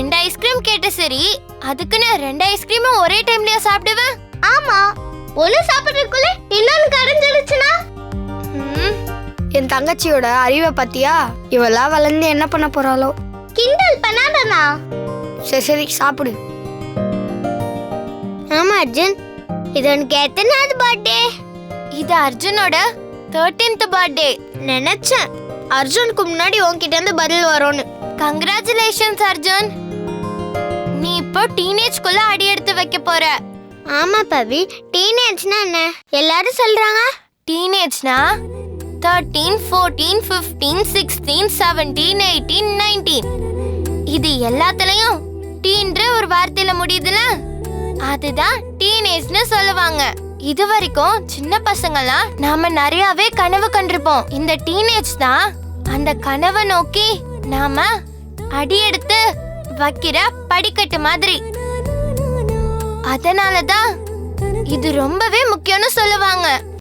2 ice cream கேட்ட சரி, அதுக்குன்னு 2 ஐஸ்கிரீமும் ஒரே டைம்லயா சாப்பிடுவேன்? ஆமா, ஒண்ணு சாப்பிடுறதுக்குள்ள இன்னொன்னு கரைஞ்சிடுச்சுனா? என் தங்கச்சியோட அறிவை பத்தியா? இவளா வளர்ந்து என்ன பண்ண போறாளோ? கிண்டல் பண்ணாதண்ணா. சரி சரி சாப்பிடு. ஆமா அர்ஜுன், இது உனக்கு எத்தனாவது பர்த்டே? இது அர்ஜுனோட 13th பர்த்டே. நினைச்சேன் அர்ஜுனுக்கு முன்னாடி உன்கிட்ட இருந்து பதில் வரும்னு. கங்க்ராச்சுலேஷன்ஸ் அர்ஜுன், நீ இப்போ டீனேஜ்குள்ள அடி எடுத்து வைக்க போற. ஆமா பவி, டீனேஜ்னா என்ன எல்லாரும் சொல்றாங்க? டீனேஜ்னா 13, 14, 15, 16, 17, 18, 19. இது எல்லாத்துலயும் டீன்ற ஒரு வார்த்தையில முடியுதுல, அதுதான் டீனேஜ்னு சொல்லுவாங்க. இது வரைக்கும் சின்ன பசங்கலாம் நாம நிறையவே கனவு கண்டிருப்போம். இந்த டீனேஜ் தான் அந்த கனவை நோக்கி நாம அடி எடுத்து வைக்கிற படிக்கட்டு மாதிரி. அதனாலதான் இது ரொம்பவே முக்கியம்னு சொல்லுவாங்க.